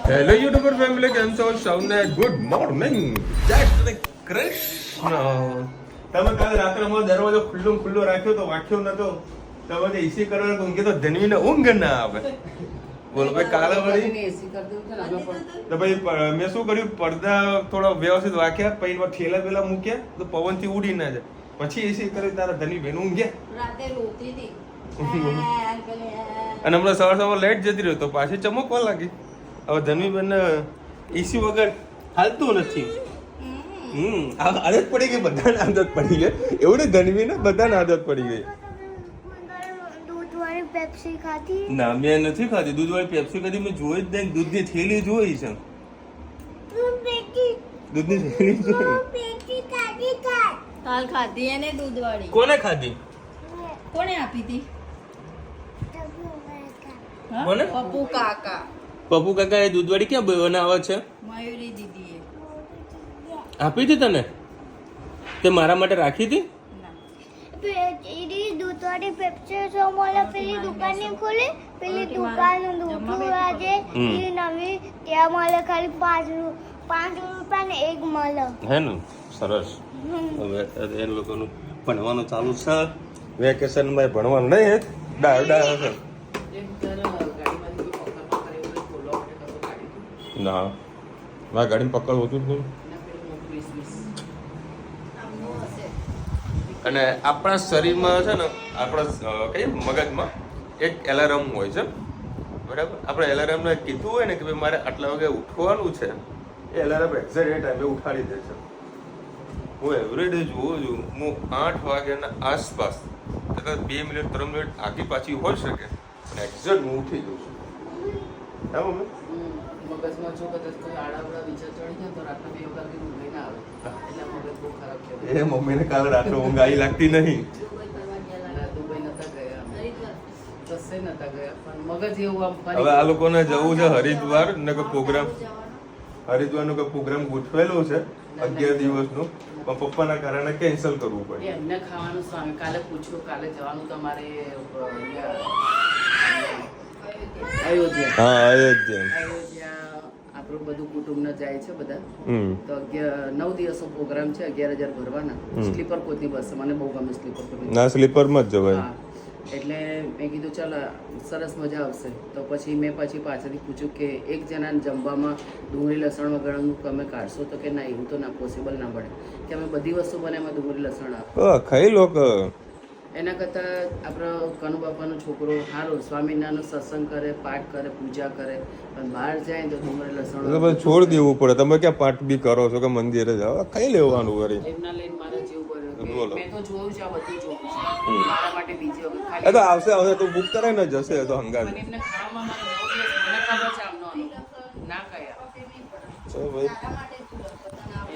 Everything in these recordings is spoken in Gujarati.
હેલો યુટ્યુબર ફેમિલી, કેમ છો સૌને? ગુડ મોર્નિંગ, જય શ્રી કૃષ્ણ. તમે કાલે રાત્રે અમારો દરવાજો ખુલ્લો રાખ્યો તો વાંચ્યો નતો. તમે એસી કરવાનો ઊંઘે તો ધનવીને ઊંઘ ના આવે. બોલો ભાઈ, કાલે વળી તો ભાઈ મેં શું કર્યું, પડદા થોડા વ્યવસ્થિત વાંખ્યા, પછી ઠેલા પેલા મૂક્યા તો પવનથી ઉડી ના જાય. પછી એસી કરી તારા ધની બેન ઊંઘ્યા. રાતે રોતી હતી અને હમણાં સવાર લાઈટ જતી રહ્યો તો પાછી ચમકવા લાગી. હવે ધનવીબેન એસી વગર હાલતું નથી. આદત પડી ગઈ, બધાને આદત પડી ગઈ. એવું ને ધનવી ને બધાને આદત પડી ગઈ. દૂધવાળી પેપ્સી ખાધી? ના, મેં નથી ખાધી દૂધવાળી પેપ્સી. કદી મેં જોઈ જ નહીં. દૂધની થેલી જોઈ છે. દૂધની થેલી જોઈ. કાલ ખાધી એને દૂધવાળી. કોને ખાધી? કોણે આપી હતી? હા? કોને? પપ્પુ કાકા. પપ્પુ કાકા એ દૂધવાળી ક્યાં બનાવે છે? મયુરી દીદીએ. આપી હતી તને? તે મારા માટે રાખી હતી? દૂધવાળી પેપ્સી જો મોલા પેલી દુકાન ની ખોલી, પેલી દુકાન દૂધ આજે એ નવી ત્યાં મળે ખાલી 5 રૂપિયા ને એક મળે. હે ને, સરસ. હવે એ લોકોનું ભણવાનું ચાલુ છે. વેકેશનમાં ભણવાનું નહીં, ડાયો છે. ના, મારા ગાડીમાં પકડ હોતું જ નહીં. અને આપણા શરીરમાં છે ને, આપણા કહીએ મગજમાં એક એલાર્મ હોય છે, બરાબર? આપણે એલાર્મને કીધું હોય ને કે ભાઈ મારે આટલા વાગે ઉઠવાનું છે, એ એલાર્મ એક્ઝેક્ટ એ ટાઈમે ઉઠાડી દે છે. હું એવરીડે જોઉં છું, હું 8 વાગ્યાના આસપાસ, કદાચ 2 મિનિટ 3 મિનિટ આગી પાછી હોઈ શકે, અને એક્ઝેક્ટ હું ઉઠી જઉં છું. હા મમ્મી? મગજમાં જો કદાચ કોઈ આડાવડા વિચાર ચડી જાય તો રાતના 2 વાગે ઊંઘ ના આવે, એટલે મગજ બહુ ખરાબ છે. એ મમ્મીને કાલે રાત્રે ઊંઘ આવી લાગતી નહીં. દુબઈ નતા ગયા, કશે નતા ગયા, પણ મગજ એવું આમ હવે આ લોકોને જવું છે હરિદ્વાર ને કોઈ પ્રોગ્રામ, હરિદ્વારનો કોઈ પ્રોગ્રામ ગોઠવેલો છે 11 દિવસનો, પણ પપ્પાના કારણે કેન્સલ કરવું પડે. એમને ખાવાનું સ્વામી કાલે પૂછ્યું, કાલે જવાનું તમારે અયોધ્યા. હા, અયોધ્યા. અયોધ્યા આપણું બધું કુટુંબ ને જાય છે બધા. તો 9 દિવસનો પ્રોગ્રામ છે, 11,000 ભરવાના. સ્લીપર કોચની બસ મને બહુ ગમે સ્લીપર કોચ. ના, સ્લીપરમાં જ જવાય. એટલે મેં કીધું ચાલ સરસ મજા આવશે. તો પછી મેં પાછળથી પૂછ્યું કે એક જણાને જમવામાં ડુંગળી લસણ વગરનું તમે કાઢશો? તો કે ના, એવું તો ના, પોસિબલ ના બને, કે અમે બધી વસ્તુ બને એમાં ડુંગળી લસણ આપો. ખાઈ લો કે એના કરતાં આપણો કનુ બાપાનો છોકરો સારો સ્વામિનારાયણનો સત્સંગ કરે, પાઠ કરે, પૂજા કરે, પણ બહાર જાય તો ડુંગળી લસણ છોડ દેવું પડે. તમે ક્યાં પાઠ બી કરો છો કે મંદિરે જાઓ? ખાઈ લેવાનું વળી. એમના લઈને મારે જેવું કર્યું કે મેં તો જોયું છે, આ બધું જોયું છે મારા માટે બીજી વખત એ ખાલી તો આવશે તો બુક કરાય ને જશે તો હંગાત. પણ એમને ખાવામાં મારે 9 દિવસ મને ખબર છે આમનો અનુભવ ના કયા. ચલો ભાઈ,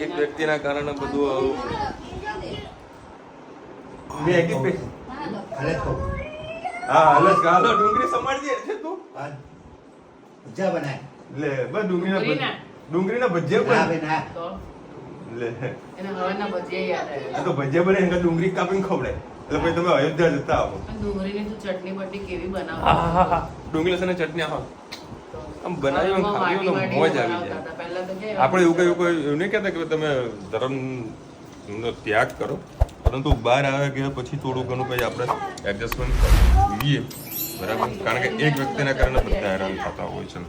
એક વ્યક્તિના કારણે બધું આવું. હા, હાલો ડુંગળી સમારજે છે તું. ભજીયા બનાય લે બસ ડુંગળીના ભજીયા ના બને. બે ના તો લે એને હવાના ભજીયા યાદ આ આવ્યા. તો ભજીયા બને એને ડુંગળી કાપીને ખવડે. એટલે પછી તમે અયોધ્યા જતા આવો. પણ ડુંગળીની તો ચટણી બટણી કેવી હા બનાવો. હા હા, ડુંગળી લસણની ચટણી આવો આમ બનાવી આમ ખાવી તો મોજ આવી જાય. પહેલા તો કે આપણે એવું કોઈ એવું નહીં કહેતા કે તમે ધર્મનો ત્યાગ કરો, પરંતુ બહાર આવે કે પછી થોડું ઘણું પછી આપણે એડજસ્ટમેન્ટ કરીએ, બરાબર? કારણ કે એક વ્યક્તિના કારણે બધા હેરાન થતા હોય છે.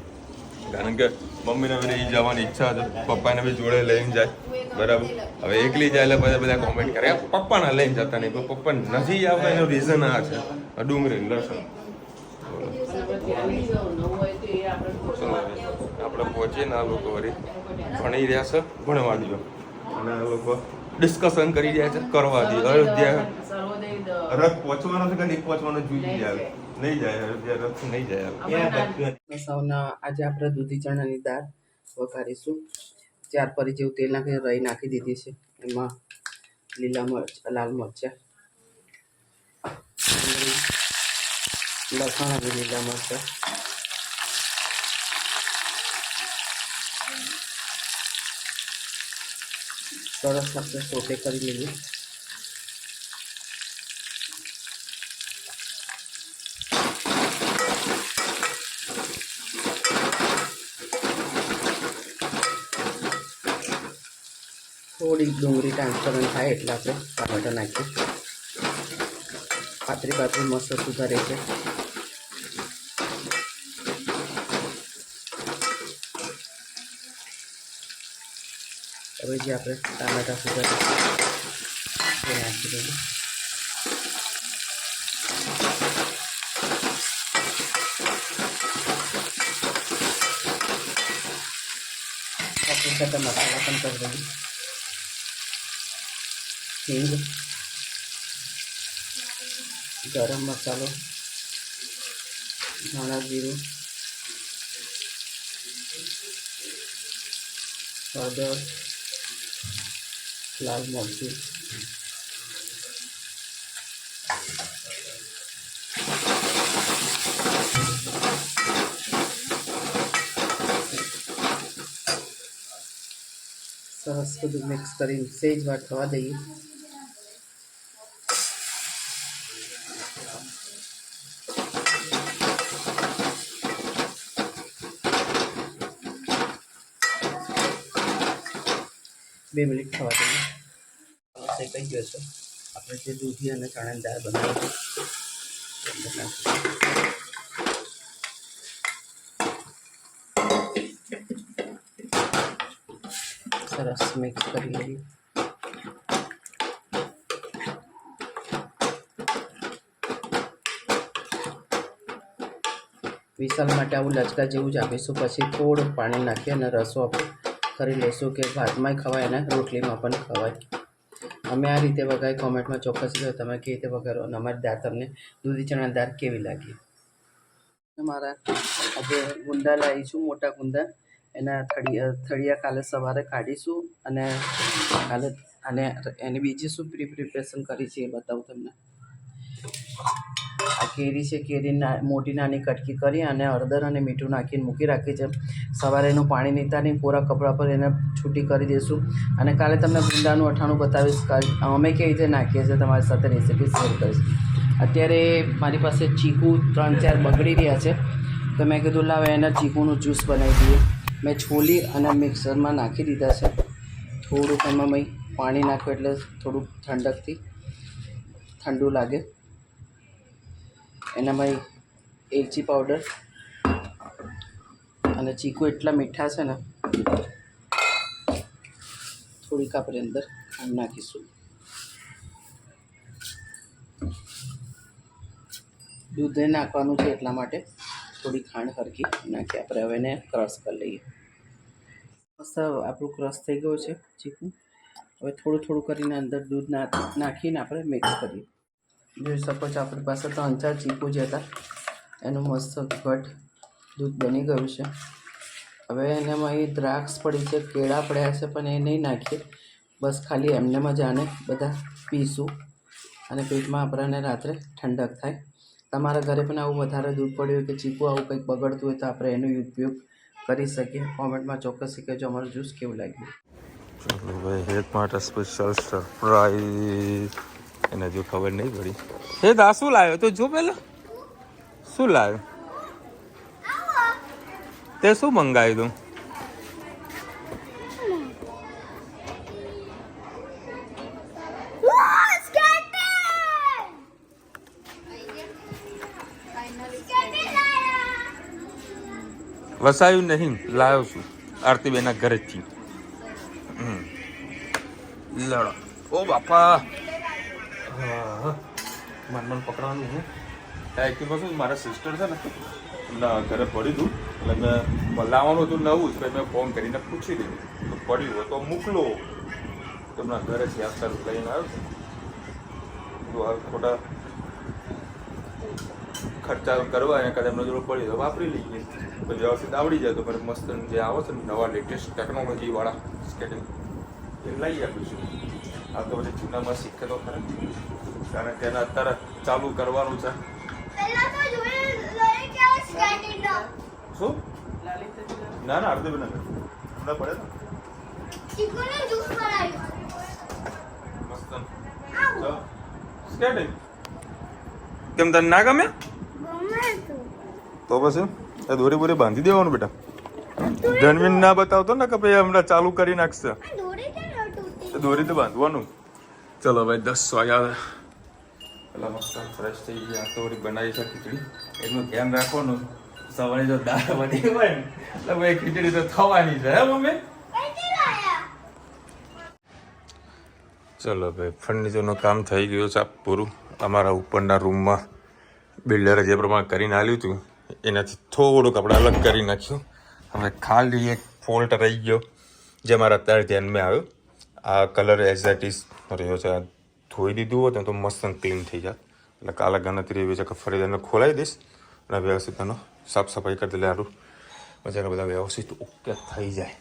કારણ કે મમ્મીને બી લઈ જવાની ઈચ્છા છે, પપ્પાને બી જોડે લઈને જાય, બરાબર? હવે એકલી જાય એટલે બધા કોમેન્ટ કરે પપ્પાને લઈને જતા નહીં, પણ પપ્પા નથી આવતા એનું રીઝન આ છે, ડુંગળી લસણ. આપણે પહોંચીએ ને આ લોકો વળી ભણી રહ્યા છે, ભણવા દો. અને આ લોકો ડિસ્કશન કરી રહ્યા છે, કરવા દે. અયોધ્યા રથ પહોંચવાનો છે કે નહીં પહોંચવાનો જોઈ જાય. નહીં જાય અયોધ્યા, રથ નહીં જાય. સૌના આજે આપણે દૂધી ચણાની દાળ વઘારીશું. 4 પરી જેવું તેલ નાખીને રાઈ નાખી દીધી છે. એમાં લીલા મરચ, લાલ મરચાં, લસણ અને લીલા મરચાં, સરસ આપણે સોટે કરી લઈએ. થોડી ડુંગળી ટ્રાન્સપરન્ટ થાય એટલે આપણે ટમેટો નાખીએ. પાતળી મસ્ત સુધારે છે. હવે જે આપણે ટામેટા સુધારે એ નાખી દઈએ. સાથે મસાલા પણ કરી દઈએ. હિંગ, ગરમ મસાલો, ધાણા જીરું, હળદર, લાલ મરચું, સરસ બધું મિક્સ કરીને સેજ વાર થવા દઈએ. બે મિનિટ થવા દઈએ. શેકાઈ ગયો છે. આપણે જે દૂધી અને ચણાની દાળ બનાવી સરસ મિક્સ કરી લઈએ. વિશાલ માટે આવું લચકા જેવું જ આપીશું. પછી થોડું પાણી નાખી અને રસો કરી લઈશું કે ભાતમાંય ખવાય અને રોટલીમાં પણ ખવાય. અમે આ રીતે વઘારી કોમેન્ટમાં ચોક્કસ કહો તમે કેવી રીતે વઘારો અને અમારી દાળ તમને દૂધી ચણાની દાળ કેવી લાગી. મારા આજે ગુંદા લાવીશું, મોટા ગુંદા. એના થળિયા કાલે સવારે કાઢીશું અને કાલે અને એની બીજી શું પ્રિપરેશન કરી છે એ બતાવું તમને. આ કેરી છે, કેરી મોટી નાની કટકી કરી અને હળદર અને મીઠું નાખીને મૂકી રાખી છે. સવારે એનું પાણી નીતારીને કોરા કપડા પર એને છૂટી કરી દઈશું. અને કાલે તમને ગુંદાનું અઠાણું બતાવીશ. અમે કેવી રીતે નાખીએ છીએ તમારી સાથે રેસીપી શેર કરીશ. અત્યારે મારી પાસે ચીકુ 3-4 બગડી રહ્યા છે, તો મેં કીધું લાવે એના ચીકુનું જ્યુસ બનાવી દઈએ. મેં છોલી અને મિક્સરમાં નાખી દીધા છે. થોડુંક એમાં મેં પાણી નાખ્યું એટલે થોડુંક ઠંડકથી ઠંડુ લાગે. એનામાં એલચી પાવડર અને ચીકુ એટલા મીઠા છે ને, થોડીક આપણે અંદર ખાંડ નાખીશું. દૂધ નાખવાનું છે એટલા માટે થોડી ખાંડ હરકી નાખી આપણે હવે એને ક્રશ કરી લઈએ. મસ્ત આપણું ક્રશ થઈ ગયું છે ચીકુ. હવે થોડું થોડું કરીને અંદર દૂધ નાખીને આપણે મિક્સ કરીએ. જોઈ શકો છો આપણી પાસે 3-4 ચીકુ જે હતા એનું મસ્ત ઘટ દૂધ બની ગયું છે. હવે એનામાં એ દ્રાક્ષ પડી છે, કેળા પડ્યા છે, પણ એ નહીં નાખીએ. બસ ખાલી એમનેમ જ આને બધા પીશું અને પેટમાં આપણને રાત્રે ઠંડક થાય. તમારા ઘરે પણ આવું વધારે દૂધ પડ્યું કે ચીકુ આવું કંઈક બગડતું હોય તો આપણે એનો ઉપયોગ કરી શકીએ. કોમેન્ટમાં ચોક્કસ કહેજો અમારું જ્યુસ કેવું લાગ્યું. ચલો ભાઈ, હેત માટે સ્પેશિયલ સરપ્રાઈઝ. એને જો ખબર નહીં પડી. હે દા શું લાવ્યો તો જો પેલા શું લાવ્યો તે શું મંગાવ્યું તું? વસાયું નહીં, લાવ્યો છું આરતીબેનના ઘરેથી. લડો ઓ બાપા, મન પકડવાનું છે. એકચ્યુઅલમાં શું મારા સિસ્ટર છે ને એમના ઘરે પડ્યું હતું, એટલે મેં લાવવાનું હતું નવું જ. મેં ફોન કરીને પૂછી દીધું તો પડ્યું હોય તો મોકલો. તેમના ઘરેથી અત્યારે લઈને આવ્યો તો આ ખોટા ખર્ચા કરવા અને કદાચ એમનો જોડે પડ્યું તો વાપરી લઈએ તો વ્યવસ્થિત આવડી જાય. તો પછી મસ્ત જે આવે છે ને નવા લેટેસ્ટ ટેકનોલોજીવાળા સ્કેટિંગ એ લઈ આપીશું. આ તો પછી જૂનામાં શીખે તો ખરા, કારણ કે એને અત્યારે ચાલુ કરવાનું છે. શું? ના ના, અડધે બને હમણાં પડે ને મસ્ત સ્કેટિંગ. કેમ તને ના ગમે? તો પછી એ દોરી બોરી બાંધી દેવાનું બેટા. જન્મીન ના બતાવતો ને કે ભાઈ હમણાં ચાલુ કરી નાખશે. દોરી તો બાંધવાનું. ચલો ભાઈ 10 વાગ્યા પેલા મસ્ત ફ્રેશ થઈ ગયા. તો વળી બનાવી છે ખીચડી. એનું ધ્યાન રાખવાનું. સવારે જો દાળ બની હોય ને તો ભાઈ ખીચડી તો થવાની છે હે મમ્મી. ચલો ભાઈ ફર્નિચરનું કામ થઈ ગયું છે પૂરું. અમારા ઉપરના રૂમમાં બિલ્ડરે જે પ્રમાણે કરીને આલ્યું હતું એનાથી થોડુંક આપણે અલગ કરી નાખ્યું. હવે ખાલી એક ફોલ્ટ રહી ગયો જે મારા અત્યારે ધ્યાનમાં આવ્યો. આ કલર એઝ ઇટ ઇઝ રહ્યો છે. આ ધોઈ દીધું હોત ને તો મસ્ત ક્લીન થઈ જાય. એટલે કાલે ગણતરી એવી છે કે ફરી એને ખોલાવી દઈશ અને વ્યવસ્થિત એનો સાફ સફાઈ કરી દે સારું મજાને બધા વ્યવસ્થિત ઓકે થઈ જાય.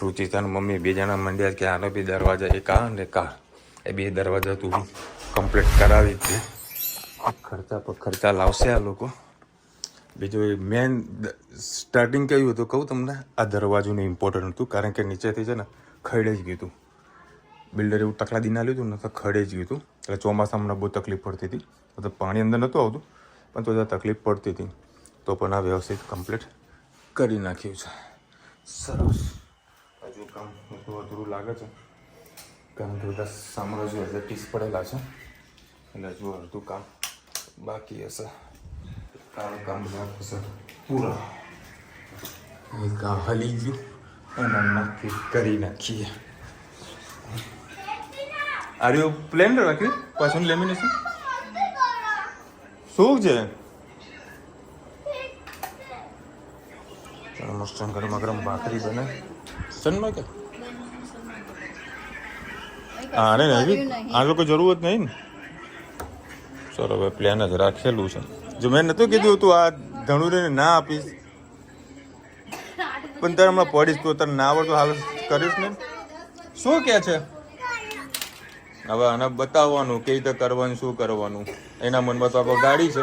રુચિતાને મમ્મી 2 જણા મંડ્યા કે આનો બી દરવાજા એક આ ને કા એ 2 દરવાજા તું કમ્પ્લીટ કરાવી દે. ખર્ચા પર ખર્ચા લાવશે આ લોકો. બીજું મેન સ્ટાર્ટિંગ કહ્યું હતું કહું તમને આ દરવાજુને ઇમ્પોર્ટન્ટ હતું કારણ કે નીચેથી છે ને ખડે જ ગયું હતું. બિલ્ડર એવું તકલા દી નાલ્યું હતું ને તો ખડે જ ગયું હતું. એટલે ચોમાસામાં બહુ તકલીફ પડતી હતી. તો પાણી અંદર નહોતું આવતું પણ તો તકલીફ પડતી હતી. તો પણ આ વ્યવસ્થિત કમ્પ્લીટ કરી નાખ્યું છે. સરસ. હજુ કામ અધૂરું લાગે છે કારણ કે બધા સામાનો જો એઝેટીસ પડેલા છે એટલે હજુ અડધું કામ બાકી હશે. કાળું કામ હશે પૂરા. એ કામ હલી ગયું અને નક્કી કરી નાખીએ. આર યુ પ્લેન રાખ્યું પાછું લેમિનેશન શું છે? મસ્ત ગરમા ગરમ ભાખરી બને સનમાં કે આને નહીં આ લોકો જરૂરત નહીં ને. ચલો હવે પ્લેન જ રાખેલું છે. જો મેં નહોતું કીધું તું આ ધણુરીને ના આપીશ પણ તારે હમણાં પડીશ તો તારે ના આવડતું હાલ કરીશ ને. શું કે છે હવે આને બતાવવાનું કઈ રીતે કરવાનું શું કરવાનું એના મનમાં તો આપણો ગાડી છે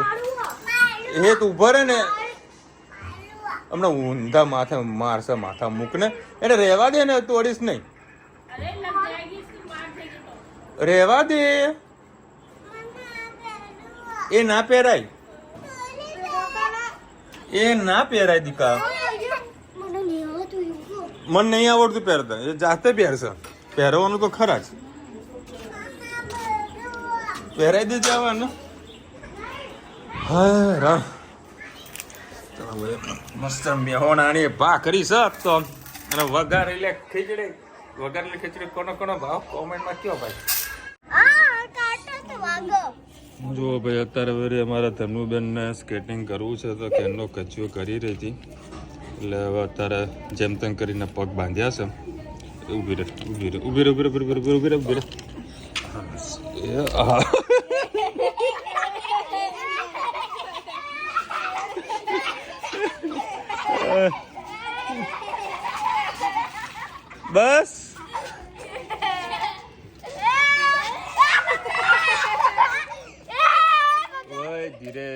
એ તું ઉભા રહે ને હમણાં ઊંધા માથે મારશે માથા મૂકને એને રહેવા દે ને તોડીશ નહીં. રહેવા દે એ ના પહેરાય એ ના પહેરાય દીકા. મને નહીં આવડતું પહેરતા એ જાતે પહેરશે. પહેરવાનું તો ખરા જ પહેરાઈ દે જવાનું. હા રા મસ્ત મેહોણાની ભાખરી છે તો અને વઘારેલી ખીચડી. વઘારેલી ખીચડી કોનો કોનો ભાવ કોમેન્ટમાં કયો ભાઈ. જો ભાઈ અત્યારે વળી અમારા ધનુબેનને સ્કેટિંગ કરવું છે તો કેનો કચ્યો કરી રહી હતી એટલે હવે અત્યારે જેમ તેમ કરીને પગ બાંધ્યા છે. ઊભી રહે ઊભી રહે ઊભી રહે ઊભી રહે ઊભી રહે ઊભી રહે ઊભી રહે. બસ ઓય ધીરે.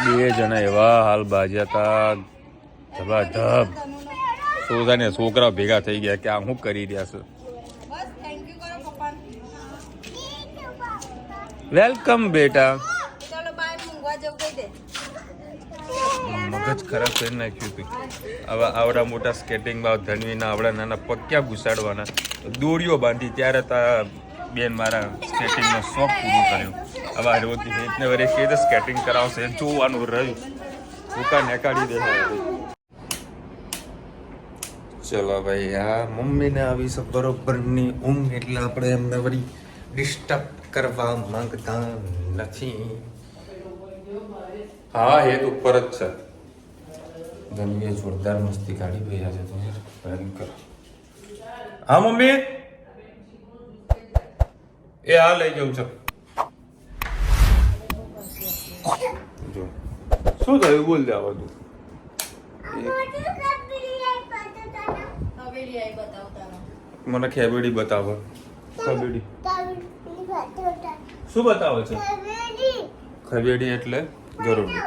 બે જણા એવા હાલ બાજ્યા હતા ધબાધબ. સોજાને છોકરા ભેગા થઈ ગયા કે આ શું કરી રહ્યા છે. વેલકમ બેટા. મગજ ખરાબ કરી નાખ્યું હતું. હવે આવડા મોટા સ્કેટિંગમાં ધનવીના આવડા નાના પગ ક્યાં ઘુસાડવાના. દોરીઓ બાંધી ત્યારે તા બેન મારા સ્કેટિંગનો શોખ પૂરો કર્યો. હવે રોજની રીતને વરે કે સ્કેટિંગ કરાવશે જોવાનું રહ્યું. ભૂકા નેકાડી દે. ચલો ભાઈ આ મમ્મીને આવી છે બરોબરની ઊંઘ એટલે આપણે એમને વળી ડિસ્ટર્બ કરવા માંગતા નથી. હા એ તો ઉપર જ છે. ધનવીએ જોરદાર મસ્તી કાઢી ભાઈ આજે તો ભયંકર. હા મમ્મી એ આ લઈ જવું છે. જો શું થયું બોલ દે આવા તું. મને ખેબેડી બતાવો. ખેબેડી શું બતાવે છે? ખેબેડી એટલે ગરુડી.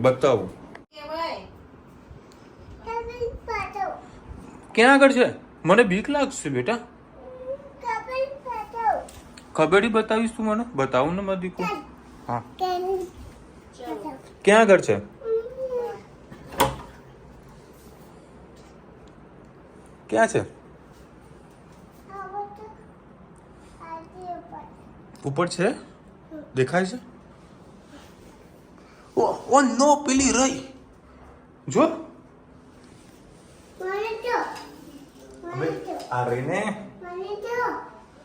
બતાવું ક્યાં આગળ છે? મને બીક લાગશે બેટા. કબડ્ડી બતાવીશ તું મને? બતાવું ને મારી દીકરો. હા. ક્યાં આગળ છે? ક્યાં છે? ઉપર છે? દેખાય છે? ઓ નો, પેલી રહી જો. આ રહી ને.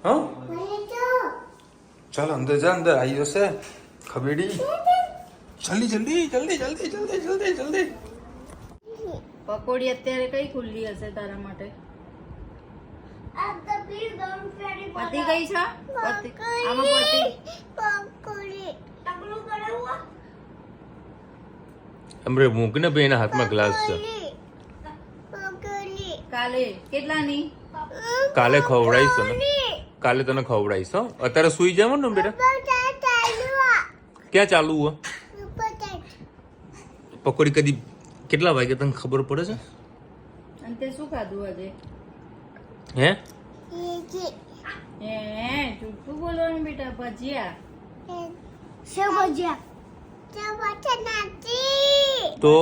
હા ચાલ અંદર જા, અંદર આવી જશે ખબેડી. જલ્દી જલ્દી જલ્દી જલ્દી જલ્દી જલ્દી જલ્દી. પકોડી અત્યારે કઈ ખુલ્લી હશે તારા માટે? પતિ કઈ છે? આમાં પતિ અમરે મૂકને ભાઈ એના હાથમાં ગ્લાસ છે. કાલે કેટલાની? કાલે ખવડાવીશ તને, કાલે તને ખવડાવીશ. હો અત્યારે સુઈ જવાનું ને બેટા. ક્યાં ચાલુ હો? પકોડી કદી કેટલા વાગે તને ખબર પડે છે? અને તે શું ખાધું આજે? હે જુઠ્ઠું બોલવાનું બેટા. ભજીયા. તો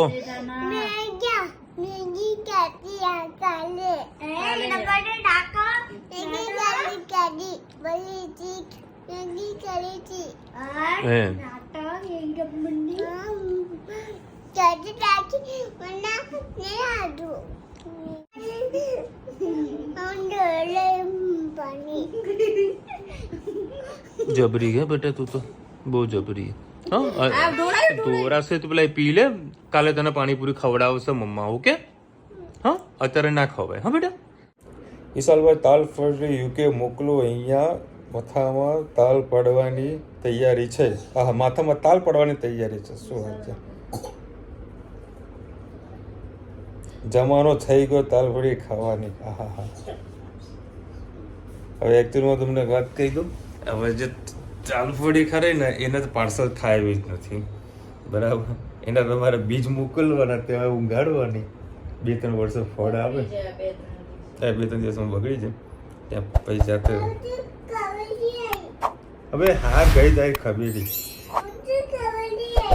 જબરી હે બેટા, તું તો બહુ જબરી. હા દોરાશે તો પેલા પી લે. કાલે તને પાણીપુરી ખવડાવશે મમ્મા. ઓકે? હા અત્યારે ના ખવાય. હા બેટા. ઈશાલભાઈ તાલ ફરી યુકે મોકલો. અહીંયા માથામાં તાલ પડવાની તૈયારી છે. હા માથામાં તાલ પડવાની તૈયારી છે. શું વાત છે? જમાનો થઈ ગયો તાલ ફળી ખાવાની. હા હા. હવે એકચ્યુઅલમાં તમને વાત કહી દઉં, હવે જે ચાલફળી ખરે ને એને તો પાર્સલ થાય એવી જ નથી. બરાબર? એના તમારે બીજ મોકલવાના, ત્યાં ઊંઘાડવાની. 2-3 વર્ષે ફળ આવે, 2-3 દિવસમાં બગડી જાય. ત્યાં પૈસા તો હવે હા ગઈ જાય ખબેડી.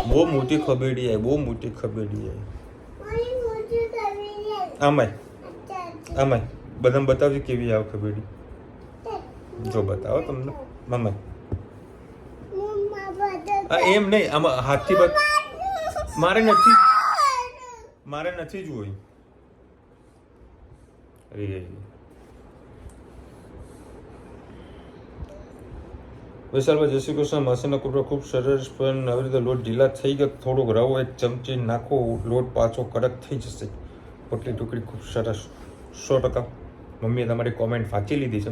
બહુ મોટી ખબેડી આવી, બહુ મોટી ખબેડી આવી. આમાય આમાય બધાને બતાવજો કેવી આવે ખબેડી. જો બતાવો તમને મમ્મા. એમ નહીં, આમાં હાથથી મારે નથી જોઈ. વિશાલભાઈ જય શ્રી કૃષ્ણ. માસીના કુકડા ખૂબ સરસ, પણ આવી રીતે લોટ ઢીલા થઈ ગયા. થોડોક રવો 1 ચમચી નાખો, લોટ પાછો કડક થઈ જશે. પોટલી ટુકડી ખૂબ સરસ. 100% મમ્મીએ તમારી કોમેન્ટ વાંચી લીધી છે.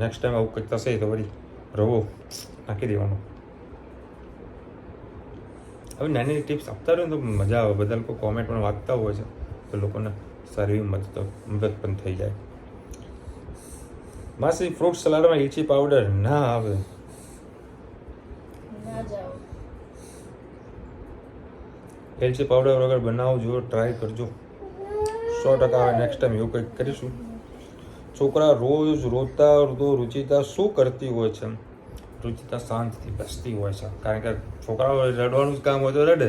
નેક્સ્ટ ટાઈમ આવું કંઈક થશે તો વળી રવો નાખી દેવાનો. હવે નાની ટિપ્સ આપતા રહો તો મજા આવે. બધા લોકો કોમેન્ટ પણ વાંચતા હોય છે તો લોકોને સારી મદદ પણ થઈ જાય. માસી ફ્રૂટ સલાડમાં ઇલાયચી પાવડર ના આવે. ઇલાયચી પાવડર વગર બનાવજો, ટ્રાય કરજો. 100% આવે. નેક્સ્ટ ટાઈમ એવું કંઈક કરીશું. છોકરા રોજ રોતા તો રુચિતા શું કરતી હોય છે? રુચિતા શાંતિથી બેસતી હોય છે, કારણ કે છોકરાઓ રડવાનું જ કામ હોય તો રડે.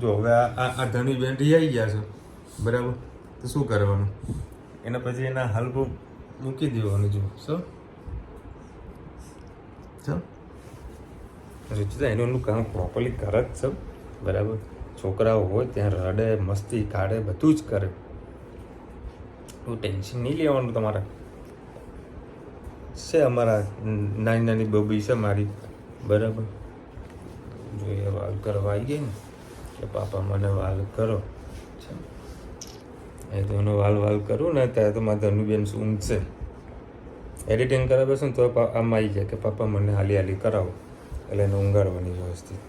જો હવે આ ધની બેન આવી ગયા છે, બરાબર? તો શું કરવાનું? એના પછી એના હલકું મૂકી દેવાનું. જો શું રુચિતા એનું કામ પ્રોપરલી કરે જ છે, બરાબર? છોકરાઓ હોય ત્યાં રડે, મસ્તી કાઢે, બધું જ કરે. એવું ટેન્શન નહીં લેવાનું તમારે. છે અમારા નાની બબી છે મારી, બરાબર? જોઈએ વાલ કરવા આવી ગઈ ને કે પાપા મને વાલ કરો. એ તો એનો વાલ કરું ને ત્યારે તો મારા ધનુબેન ઊંઘશે. એડિટિંગ કરાવે છે ને તો આમ આવી જાય કે પાપા મને હાલી કરાવો, એટલે એને ઊંઘાડવાની વ્યવસ્થિત.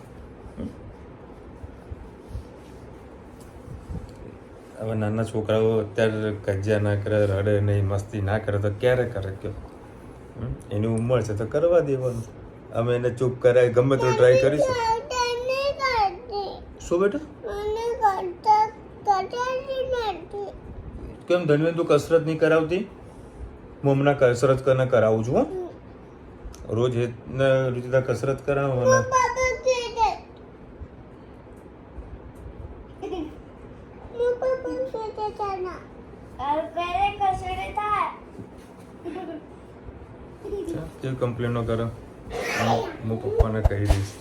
હવે નાના છોકરાઓ અત્યારે કજિયા ના કરે, રડે નહીં, મસ્તી ના કરે તો ક્યારે કરે કયો? એની ઉંમર છે તો કરવા દેવાનું. અમે એને ચૂપ કરાય ગમે તો ટ્રાય કરીશું. શું બેટા? કેમ ધનવેન તું કસરત નહીં કરાવતી? હું હમણાં કસરત કરાવું છું. રોજ રુચિતા કસરત કરાવવાના. પહેલે કસરે થાય કેવી કમ્પ્લેન ન કરો હું પપ્પાને કહી દઈશ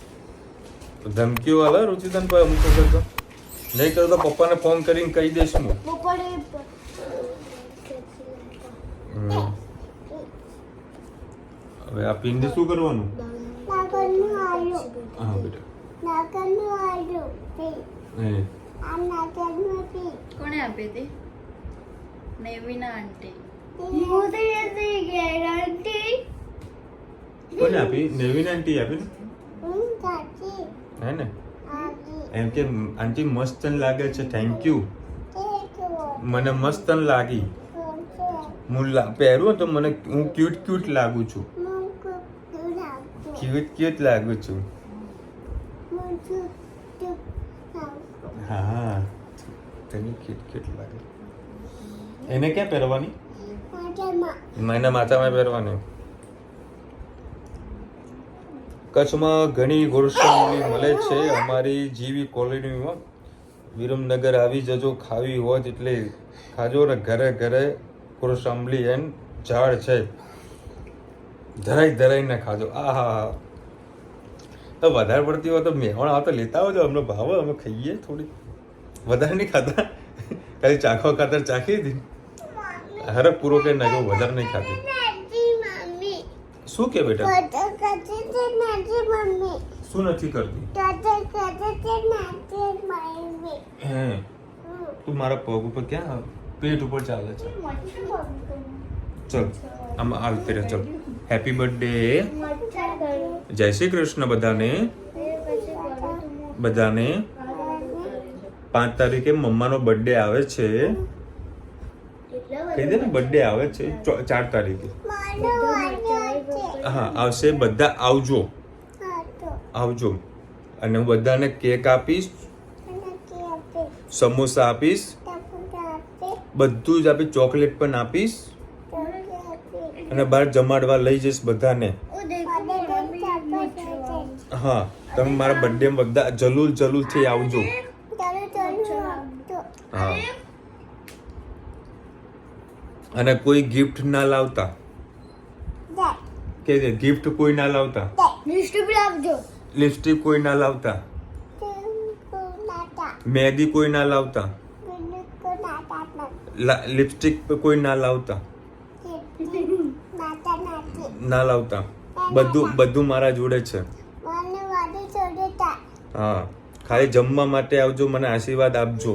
તો ધમકીઓ આલે રુચિતન કોઈ અમુક વખત તો નહીં કરો તો પપ્પાને ફોન કરીને કહી દઈશ હું બપોરે હવે આ પિંડી શું કરવાનું નાગરનું આલુ હા બેટા નાગરનું આલુ પી હે આ નાગરનું પી કોણે આપી હતી નેવીના આંટી મોદી હતી ગેરંટી કોને આપી નેવીન આંટી આપી ને કાચી હે ને આજી એમ કે આંટી મસ્ત લાગે છે થેન્ક યુ મને મસ્ત લાગી હું પહેરું તો મને હું ક્યુટ લાગુ છું ક્યુટ લાગુ છું હા તને ક્યુટ લાગે એને ક્યાં પહેરવાની મને માથામાં પહેરવાની કચ્છમાં ઘણી ગોરસામલી મળે છે અમારી જીવી કોલોનીમાં વિરમનગર આવી જજો ખાવી હોય એટલે ખાજો ને ઘરે ઘરે ગોરસામલી એન ઝાડ છે ધરાઈને ખાજો આહા તો વધારે પડતી હોય તો મેહોણ આવે તો લેતા આવજો અમને ભાવે અમે ખાઈએ થોડી વધારે નહીં ખાતા ખાલી ચાખવા ખાતર ચાખી હતી હરક પૂરો કરી નાખ્યો વધારે નહીં ખાતી શું કે બેટા શું નથી કરતી હે તું મારા પગ ઉપર ક્યાં પેટ ઉપર ચાલે છે ચલ આમાં આવી રહે ચલ હેપી બર્થડે જય શ્રી કૃષ્ણ બધાને 5 તારીખે મમ્માનો બર્થડે આવે છે કહી દે ને બર્થડે આવે છે 4 તારીખે હા આવશે બધા આવજો અને હું બધાને કેક આપીશ સમોસા આપીશ બધું જ આપીશ ચોકલેટ પણ આપીશ અને બહાર જમાડવા લઈ જઈશ બધાને હા તમે મારા બર્થડે માં બધા જલુલ થી આવજો હા અને કોઈ ગિફ્ટ ના લાવતા કે ગિફ્ટ કોઈ ના લાવતા લિપસ્ટિક કોઈ ના લાવતા મહેંદી કોઈ ના લાવતા લિપસ્ટિક કોઈ ના લાવતા બધું મારા જોડે છે હા ખાલી જમવા માટે આવજો મને આશીર્વાદ આપજો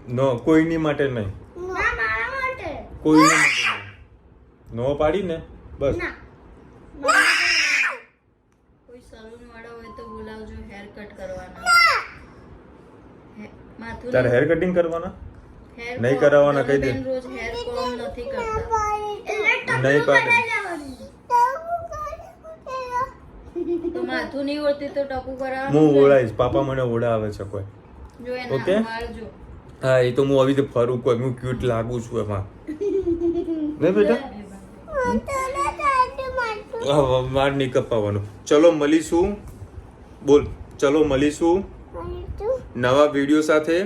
નો કોઈની માટે નહીં કોઈની માટે નહીં નો પાડી ને બસ કોઈ સલૂન વાળા હોય તો બોલાવજો હેર કટ કરવાના માથું તારે હેર કટિંગ કરવાના hair નહીં comb. કરાવવાના કહી દે. બેન રોજ હેર કોમ નથી કરતા નહીં પાડે તો માથું નહીં ઓળતી તો ટપુ હું કરાવવાનું ઓળાઈશ પાપા મને ઓળાવે છે કોઈ જો Okay. એના વાળજો હા એ તો હું આવી રીતે ફરું કોઈ હું ક્યુટ લાગુ છું એમાં નહીં બેટા હા માર નહીં કપાવવાનું ચલો મળીશું બોલ ચલો મળીશું નવા વિડીયો સાથે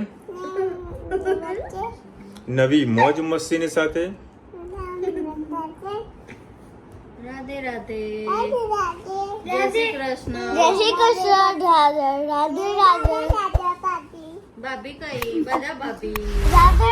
નવી મોજ મસ્તીની સાથે રાધે રાધે જય શ્રી કૃષ્ણ ભાભી કઈ બધા ભાભી રાધે